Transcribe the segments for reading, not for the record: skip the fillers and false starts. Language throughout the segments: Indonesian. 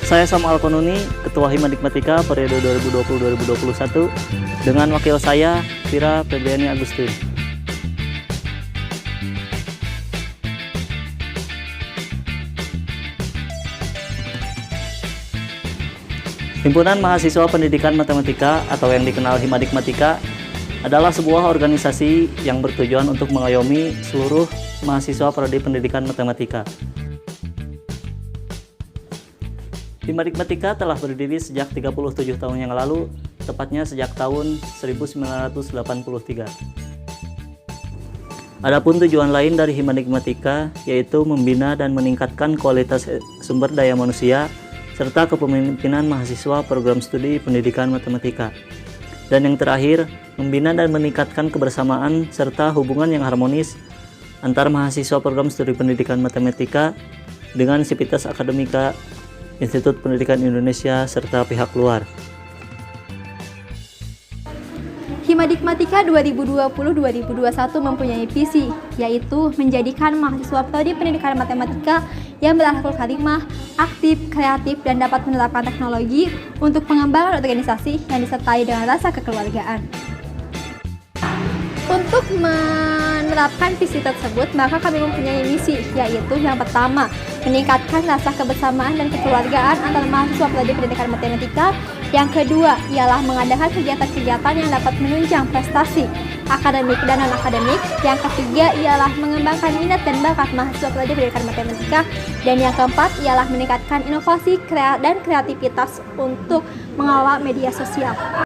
Saya Samuel Konuni, Ketua Himadikmatika periode 2020-2021, dengan wakil saya, Vira Febriani Agustin. Himpunan Mahasiswa Pendidikan Matematika atau yang dikenal Himadikmatika adalah sebuah organisasi yang bertujuan untuk mengayomi seluruh mahasiswa prodi pendidikan matematika. Himadikmatika telah berdiri sejak 37 tahun yang lalu, tepatnya sejak tahun 1983. Adapun tujuan lain dari Himadikmatika yaitu membina dan meningkatkan kualitas sumber daya manusia serta kepemimpinan mahasiswa program studi pendidikan matematika. Dan yang terakhir, membina dan meningkatkan kebersamaan serta hubungan yang harmonis antar mahasiswa program studi pendidikan matematika dengan Sivitas Akademika, Institut Pendidikan Indonesia, serta pihak luar. Himadikmatika 2020-2021 mempunyai visi, yaitu menjadikan mahasiswa prodi pendidikan matematika yang berakhlak karimah, aktif, kreatif, dan dapat menerapkan teknologi untuk pengembangan organisasi yang disertai dengan rasa kekeluargaan. Untuk menerapkan visi tersebut, maka kami mempunyai misi, yaitu yang pertama, meningkatkan rasa kebersamaan dan kekeluargaan antara mahasiswa prodi pendidikan matematika. Yang kedua, ialah mengadakan kegiatan-kegiatan yang dapat menunjang prestasi akademik dan non-akademik. Yang ketiga, ialah mengembangkan minat dan bakat mahasiswa prodi pendidikan matematika. Dan yang keempat, ialah meningkatkan inovasi dan kreativitas untuk mengelola media sosial.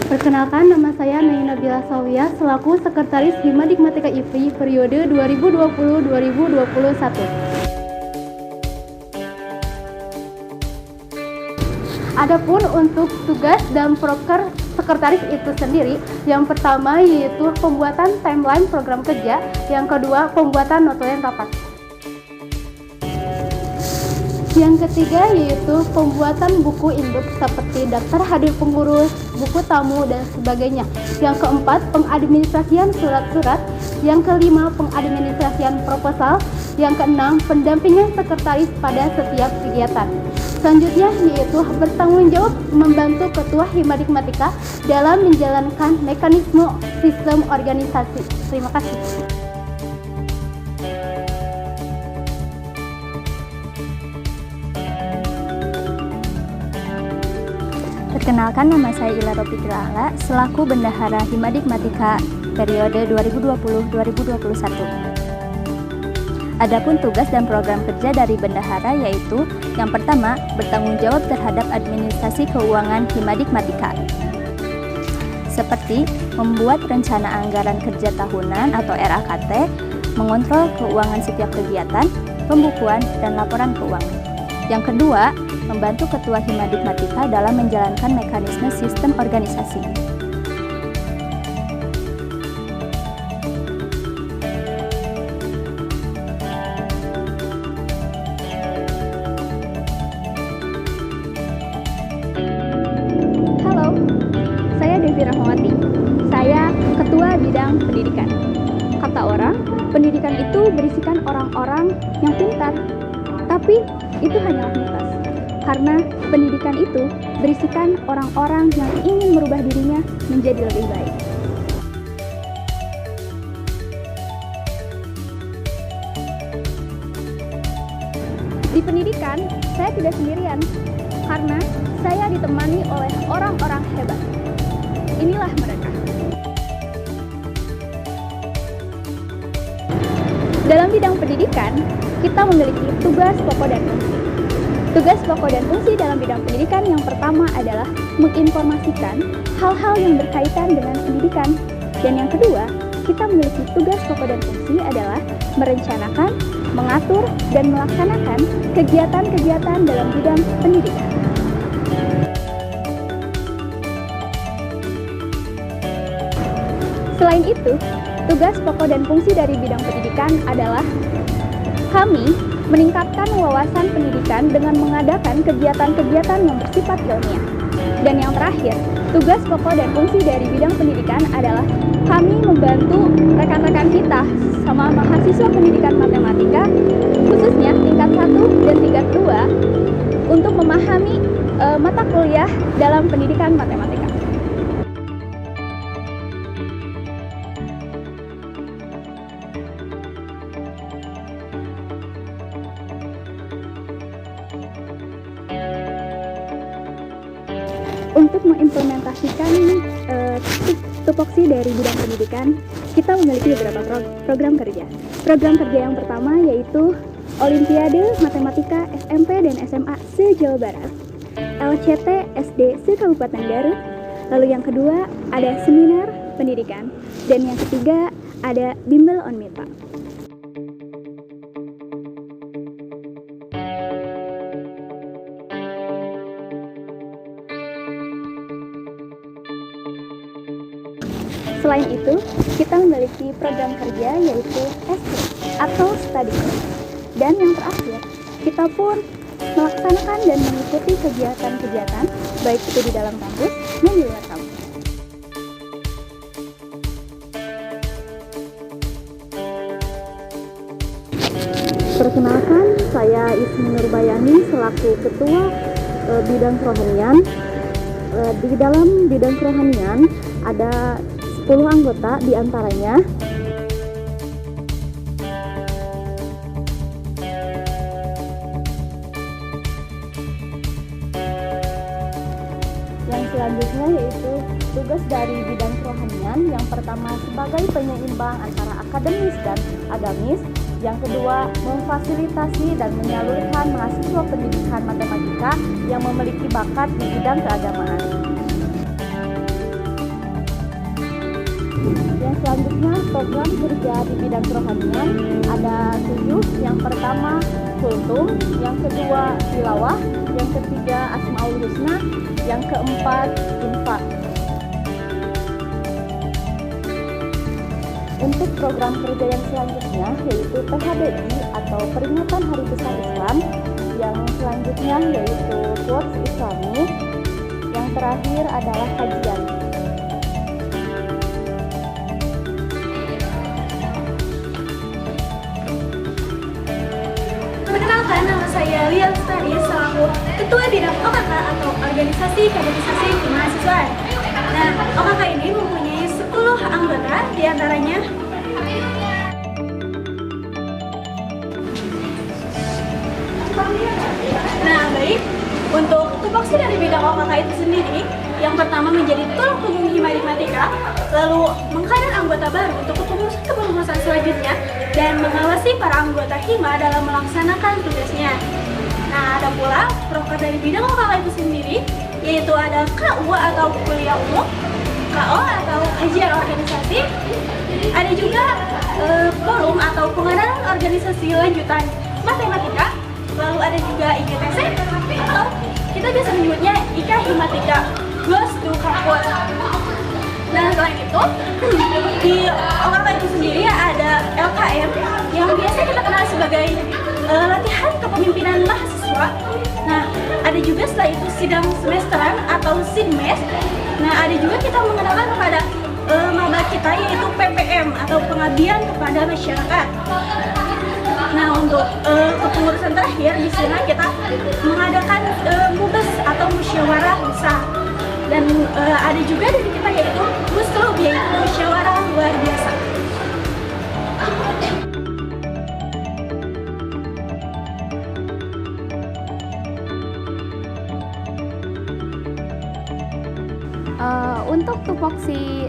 Perkenalkan, nama saya Naina Bila Sawia selaku Sekretaris Himadikmatika IPI periode 2020-2021. Adapun untuk tugas dan proker sekretaris itu sendiri, yang pertama yaitu pembuatan timeline program kerja, yang kedua pembuatan notulen rapat. Yang ketiga yaitu pembuatan buku induk seperti daftar hadir pengurus, buku tamu, dan sebagainya. Yang keempat, pengadministrasian surat-surat. Yang kelima, pengadministrasian proposal. Yang keenam, pendampingan sekretaris pada setiap kegiatan. Selanjutnya yaitu bertanggung jawab membantu Ketua Himadikmatika dalam menjalankan mekanisme sistem organisasi. Terima kasih. Perkenalkan, nama saya Ila Ropiki Lala selaku Bendahara Himadikmatika periode 2020-2021. Adapun tugas dan program kerja dari bendahara yaitu yang pertama, bertanggung jawab terhadap administrasi keuangan Himadikmatika, seperti membuat rencana anggaran kerja tahunan atau RAKT, mengontrol keuangan setiap kegiatan, pembukuan, dan laporan keuangan. Yang kedua, membantu Ketua Himadikmatika dalam menjalankan mekanisme sistem organisasi. Halo, saya Devi Rahmawati. Saya Ketua Bidang Pendidikan. Kata orang, pendidikan itu berisikan orang-orang yang pintar, tapi itu hanyalah mitos. Karena pendidikan itu berisikan orang-orang yang ingin merubah dirinya menjadi lebih baik. Di pendidikan, saya tidak sendirian, karena saya ditemani oleh orang-orang hebat. Inilah mereka. Dalam bidang pendidikan, kita memiliki tugas pokok dan fungsi. Tugas pokok dan fungsi dalam bidang pendidikan yang pertama adalah menginformasikan hal-hal yang berkaitan dengan pendidikan. Dan yang kedua, kita memiliki tugas pokok dan fungsi adalah merencanakan, mengatur, dan melaksanakan kegiatan-kegiatan dalam bidang pendidikan. Selain itu, tugas pokok dan fungsi dari bidang pendidikan adalah kami meningkatkan wawasan pendidikan dengan mengadakan kegiatan-kegiatan yang bersifat ilmiah. Dan yang terakhir, tugas pokok dan fungsi dari bidang pendidikan adalah kami membantu rekan-rekan kita sama mahasiswa pendidikan matematika, khususnya tingkat 1 dan tingkat 2, untuk memahami mata kuliah dalam pendidikan matematika. Untuk mengimplementasikan tupoksi dari bidang pendidikan, kita memiliki beberapa program kerja. Program kerja yang pertama yaitu Olimpiade Matematika SMP dan SMA se-Jawa Barat, LCT SD se-Kabupaten Garut. Lalu yang kedua ada seminar pendidikan, dan yang ketiga ada bimbel on MIPA. Selain itu, kita memiliki program kerja yaitu ST atau Study Group. Dan yang terakhir, kita pun melaksanakan dan mengikuti kegiatan-kegiatan baik itu di dalam kampus dan di luar kampus. Perkenalkan, saya Ismi Nurbayani selaku Ketua Bidang Kerohanian. Di dalam bidang kerohanian ada 10 anggota, diantaranya yang selanjutnya yaitu tugas dari bidang kerohanian. Yang pertama sebagai penyeimbang antara akademis dan agamis. Yang kedua, memfasilitasi dan menyalurkan mahasiswa pendidikan matematika yang memiliki bakat di bidang keagamaan. Yang selanjutnya, program kerja di bidang kerohanian ada 7. Yang pertama, kultum. Yang kedua, tilawah. Yang ketiga, asmaul husna. Yang keempat, infak. Untuk program kerja yang selanjutnya yaitu PHBI atau Peringatan Hari Besar Islam. Yang selanjutnya yaitu Quotes Islami. Yang terakhir adalah kajian. Perkenalkan, nama saya Lia Lestari selaku Ketua Bidang OKK atau Organisasi Kaderisasi Kemahasiswaan. Nah, OKK ini mempunyai 10 anggota, diantaranya baik, untuk tupoksi dari bidang OKK itu sendiri, yang pertama menjadi tulang punggung Himadikmatika, lalu mengkader anggota baru untuk kepengurusan selanjutnya, dan mengawasi para anggota Hima dalam melaksanakan tugasnya. Nah, ada pula proker dari bidang OKK itu sendiri, yaitu ada KU atau kuliah umum, KO atau kajian organisasi, ada juga forum atau pengadalan organisasi lanjutan matematika, lalu ada juga IGTC atau kita biasa menyebutnya IKA Himatika Goes to Kampus. Nah, selain itu di OKK itu sendiri ada LKM yang biasa kita kenal sebagai latihan kepemimpinan mahasiswa. Nah, ada juga setelah itu sidang semesteran atau sidmes. Nah, ada juga kita mengenalkan kepada maba kita yaitu PPM atau pengabdian kepada masyarakat. Nah, untuk kepengurusan terakhir di sini kita mengadakan MUBES atau musyawarah besar. Dan ada juga dari kita yaitu MUSLUB yaitu musyawarah luar biasa. Untuk tupoksi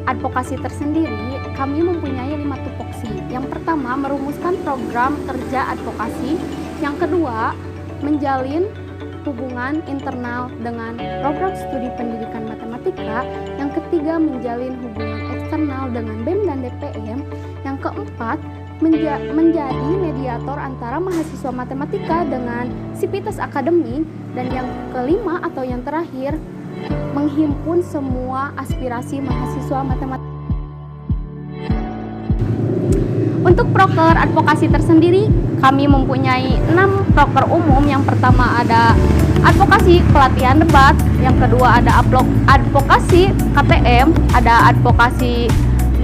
advokasi tersendiri, kami mempunyai 5 tupoksi. Yang pertama, merumuskan program kerja advokasi. Yang kedua, menjalin hubungan internal dengan program studi pendidikan matematika. Yang ketiga, menjalin hubungan eksternal dengan BEM dan DPM. Yang keempat, menjadi mediator antara mahasiswa matematika dengan sivitas akademik. Dan yang kelima atau yang terakhir, menghimpun semua aspirasi mahasiswa matematika. Untuk proker advokasi tersendiri, kami mempunyai 6 proker umum. Yang pertama ada advokasi pelatihan debat, yang kedua ada advokasi KTM, ada advokasi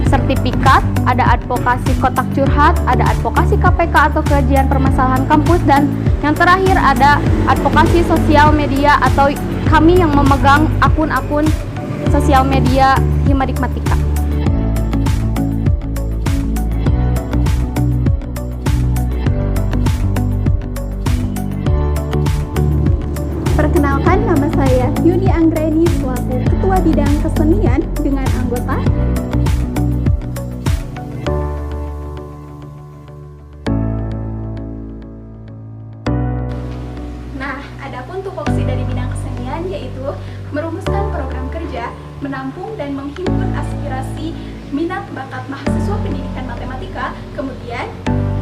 sertifikat, ada advokasi kotak curhat, ada advokasi KPK atau kajian permasalahan kampus, dan yang terakhir ada advokasi sosial media atau kami yang memegang akun-akun sosial media Himadikmatika. Perkenalkan, nama saya Yudi Anggreni selaku Ketua Bidang Kesenian dengan anggota Nah, adapun tupoksi dari bidang kesenian yaitu merumuskan program kerja, menampung dan menghimpun aspirasi minat bakat mahasiswa pendidikan matematika, kemudian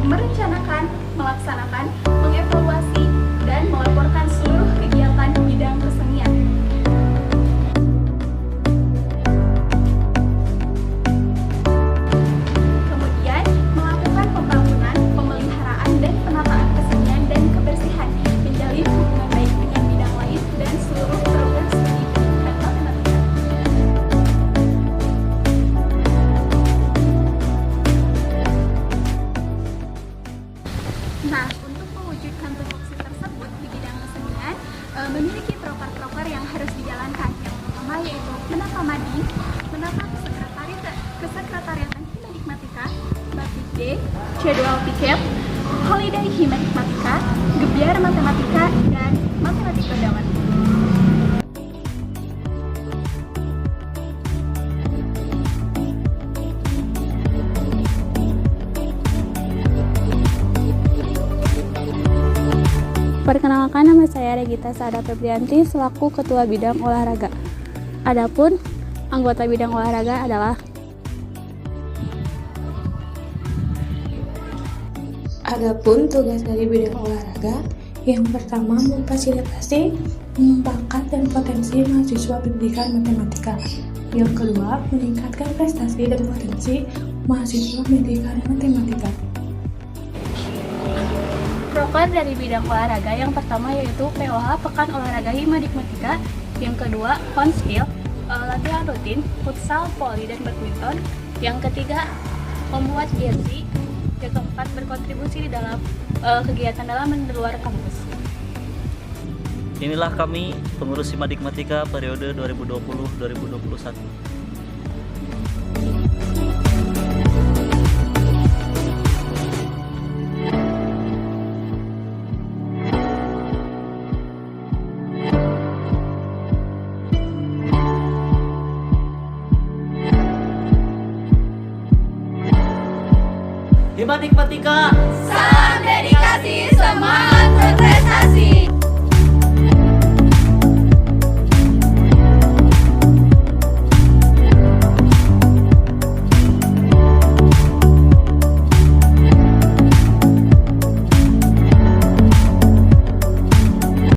merencanakan, melaksanakan, mengevaluasi, dan melaporkan seluruh kegiatan bidang kesenian. Kemudian melakukan pembangunan, pemeliharaan, dan penataan kesenian dan kebersihan, menjalin hubungan baik dengan bidang lain dan seluruh program studi pendidikan matematika. Nah, untuk mewujudkan tupoksi tersebut di bidang kesenian memiliki proker-proker yang harus dijalankan. Yang pertama yaitu menata mading, menata kesekretariatan Himadikmatika, Batik D, jadwal piket, holiday Himadikmatika, gebiar matematika, dan matematika dawan. Perkenalkan, nama saya Regita Saada Febrianti selaku Ketua Bidang Olahraga. Adapun anggota bidang olahraga adalah Adapun tugas dari bidang olahraga, yang pertama memfasilitasi, mengembangkan dan potensi mahasiswa pendidikan matematika. Yang kedua, meningkatkan prestasi dan potensi mahasiswa pendidikan matematika. proker dari bidang olahraga. Yang pertama yaitu POH Pekan Olahraga Himadikmatika. Yang kedua Konskil, latihan rutin, futsal, voli, dan badminton. Yang ketiga membuat jersey. Yang keempat berkontribusi di dalam kegiatan dalam dan di luar kampus. Inilah kami pengurus Himadikmatika periode 2020-2021. Himadikmatika, salam dedikasi, semangat berprestasi.